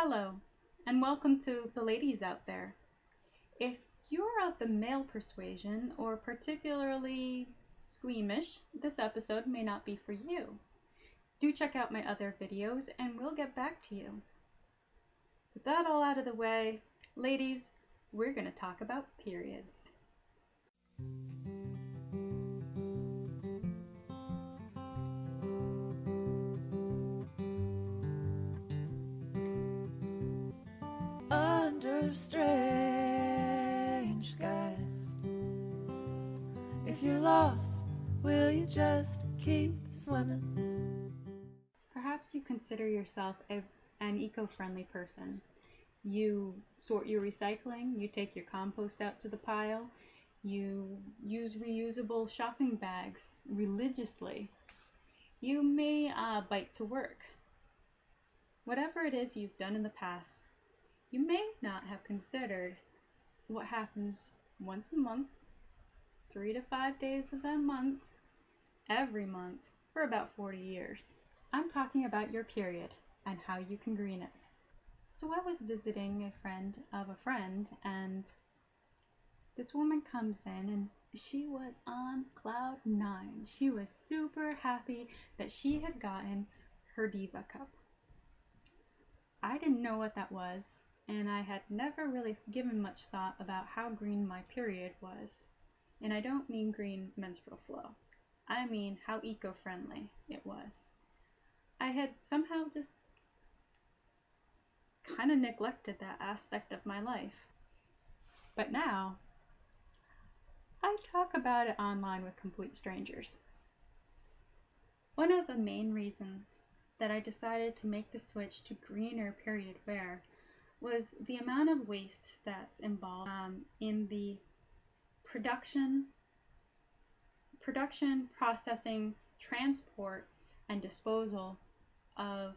Hello, and welcome to the ladies out there. If you're of the male persuasion or particularly squeamish, this episode may not be for you. Do check out my other videos and we'll get back to you. With that all out of the way, ladies, we're going to talk about periods. Under strange skies, if you're lost, will you just keep swimming? Perhaps you consider yourself an eco-friendly person. You sort your recycling, you take your compost out to the pile, you use reusable shopping bags religiously. You may bike to work. Whatever it is you've done in the past, you may not have considered what happens once a month, 3 to 5 days of that month, every month, for about 40 years. I'm talking about your period and how you can green it. So I was visiting a friend of a friend, and this woman comes in and she was on cloud 9. She was super happy that she had gotten her Diva cup. I didn't know what that was, and I had never really given much thought about how green my period was. And I don't mean green menstrual flow. I mean how eco-friendly it was. I had somehow just kind of neglected that aspect of my life. But now, I talk about it online with complete strangers. One of the main reasons that I decided to make the switch to greener period wear was the amount of waste that's involved in the production, processing, transport, and disposal of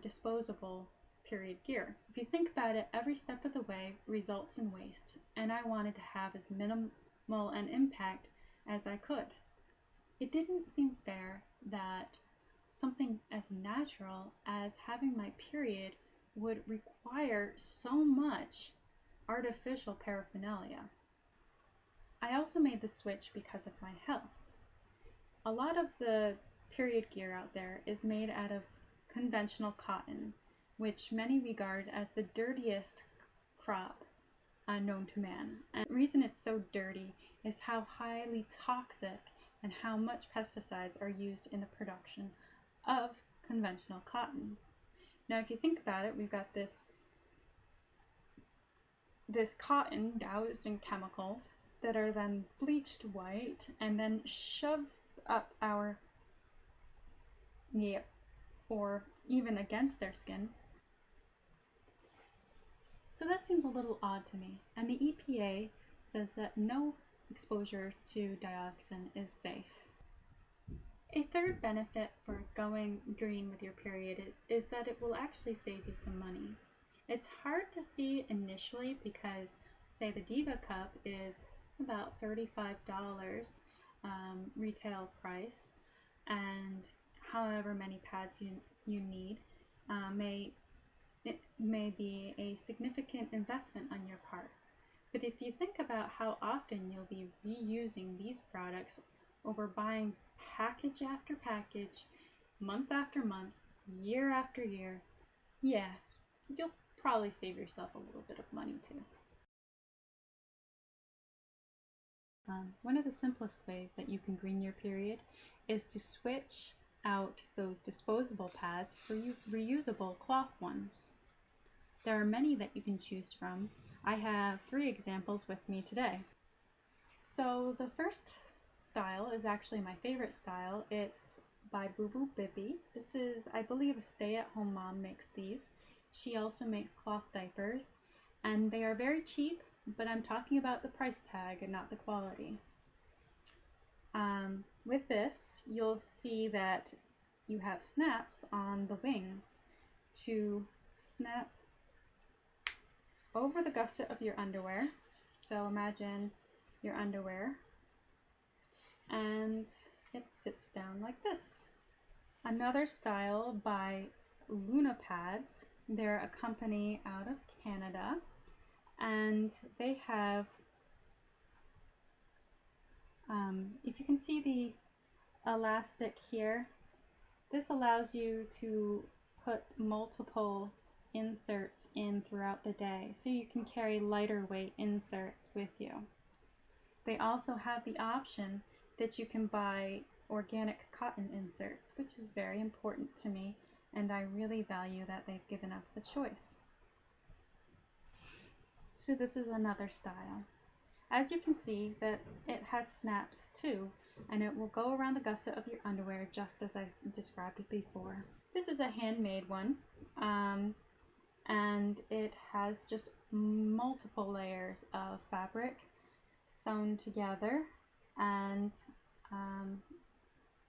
disposable period gear. If you think about it, every step of the way results in waste, and I wanted to have as minimal an impact as I could. It didn't seem fair that something as natural as having my period would require so much artificial paraphernalia. I also made the switch because of my health. A lot of the period gear out there is made out of conventional cotton, which many regard as the dirtiest crop known to man. And the reason it's so dirty is how highly toxic and how much pesticides are used in the production of conventional cotton. Now, if you think about it, we've got this cotton doused in chemicals that are then bleached white and then shoved up our or even against our skin. So that seems a little odd to me, and the EPA says that no exposure to dioxin is safe. A third benefit for going green with your period is that it will actually save you some money. It's hard to see initially because, say, the Diva cup is about $35 retail price, and however many pads you need may be a significant investment on your part. But if you think about how often you'll be reusing these products over buying package after package, month after month, year after year, yeah, you'll probably save yourself a little bit of money too. One of the simplest ways that you can green your period is to switch out those disposable pads for reusable cloth ones. There are many that you can choose from. I have 3 examples with me today. So the first style is actually my favorite style. It's by Boo Boo Bibby. This is, I believe, a stay-at-home mom makes these. She also makes cloth diapers, and they are very cheap, but I'm talking about the price tag and not the quality. With this, you'll see that you have snaps on the wings to snap over the gusset of your underwear. So imagine your underwear, and it sits down like this. Another style by Luna Pads They're a company out of Canada, and they have, if you can see the elastic here, this allows you to put multiple inserts in throughout the day, so you can carry lighter weight inserts with you. They also have the option that you can buy organic cotton inserts, which is very important to me, and I really value that they've given us the choice. So this is another style. As you can see, that it has snaps too, and it will go around the gusset of your underwear just as I described it before. This is a handmade one, and it has just multiple layers of fabric sewn together, and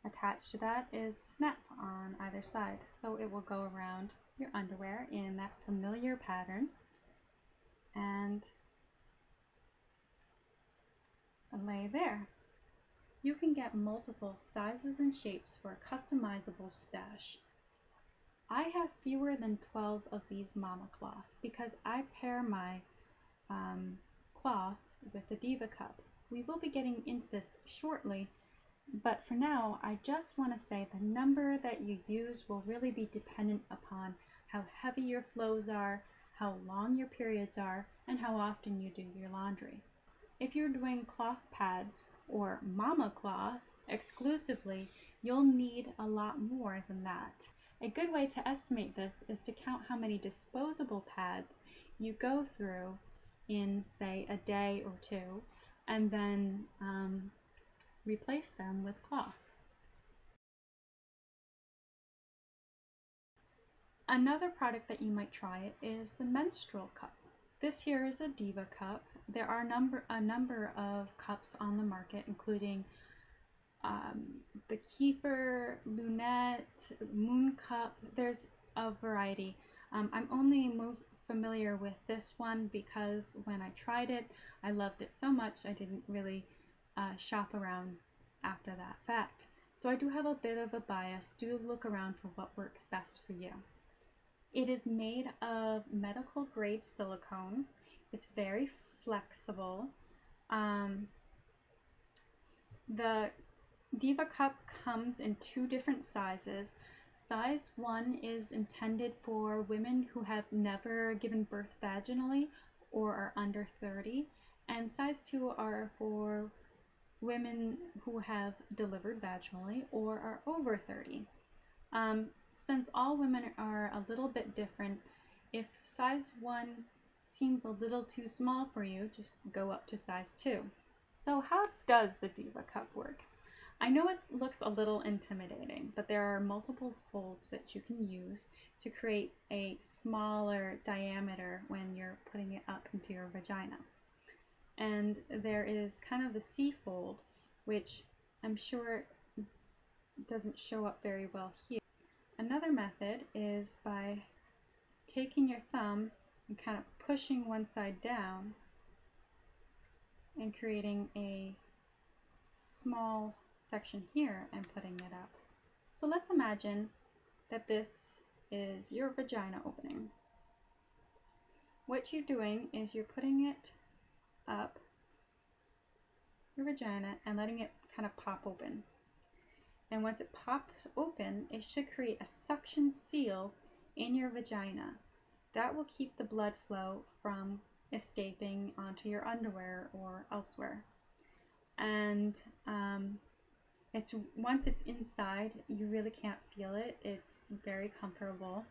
attached to that is snap on either side, so it will go around your underwear in that familiar pattern and lay there. You can get multiple sizes and shapes for a customizable stash. I have fewer than 12 of these mama cloth because I pair my cloth with the Diva cup. We will be getting into this shortly, but for now I just want to say the number that you use will really be dependent upon how heavy your flows are, how long your periods are, and how often you do your laundry. If you're doing cloth pads or mama cloth exclusively, you'll need a lot more than that. A good way to estimate this is to count how many disposable pads you go through in, say, a day or two, and then replace them with cloth. Another product that you might try is the menstrual cup. This here is a Diva cup. There are a number of cups on the market, including the Keeper, Lunette, Moon Cup. There's a variety. I'm only most familiar with this one because when I tried it, I loved it so much I didn't really shop around after that fact. So I do have a bit of a bias. Do look around for what works best for you. It is made of medical grade silicone. It's very flexible. The Diva cup comes in two different sizes. Size 1 is intended for women who have never given birth vaginally or are under 30, and size 2 are for women who have delivered vaginally or are over 30. Since all women are a little bit different, if size 1 seems a little too small for you, just go up to size 2. So how does the Diva cup work? I know it looks a little intimidating, but there are multiple folds that you can use to create a smaller diameter when you're putting it up into your vagina. And there is kind of the C fold, which I'm sure doesn't show up very well here. Another method is by taking your thumb and kind of pushing one side down and creating a small section here and putting it up. So let's imagine that this is your vagina opening. What you're doing is you're putting it up your vagina and letting it kind of pop open. And once it pops open, it should create a suction seal in your vagina. That will keep the blood flow from escaping onto your underwear or elsewhere. And once it's inside, you really can't feel it. It's very comfortable,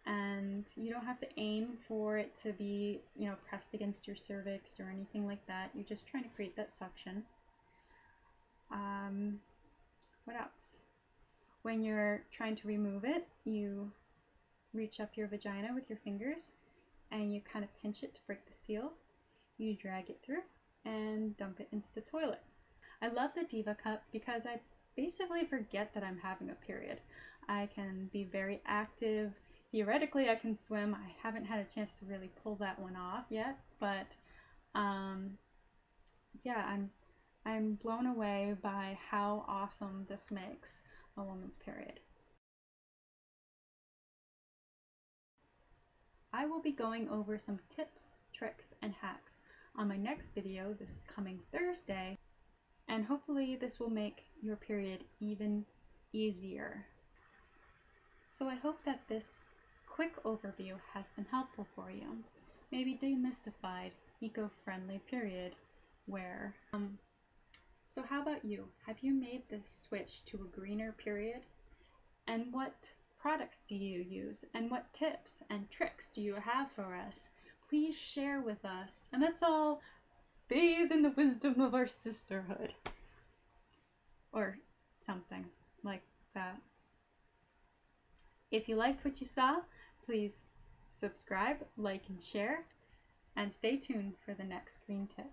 and you don't have to aim for it to be, pressed against your cervix or anything like that. You're just trying to create that suction. What else? When you're trying to remove it, you reach up your vagina with your fingers and you kind of pinch it to break the seal. You drag it through and dump it into the toilet. I love the Diva cup because I basically forget that I'm having a period. I can be very active. Theoretically, I can swim. I haven't had a chance to really pull that one off yet, but yeah, I'm blown away by how awesome this makes a woman's period. I will be going over some tips, tricks, and hacks on my next video this coming Thursday, and hopefully this will make your period even easier. So I hope that this quick overview has been helpful for you. Maybe demystified eco-friendly period wear. So how about you? Have you made the switch to a greener period? And what products do you use? And what tips and tricks do you have for us? Please share with us. And let's all bathe in the wisdom of our sisterhood. Or something like that. If you liked what you saw, please subscribe, like, and share, and stay tuned for the next green tip.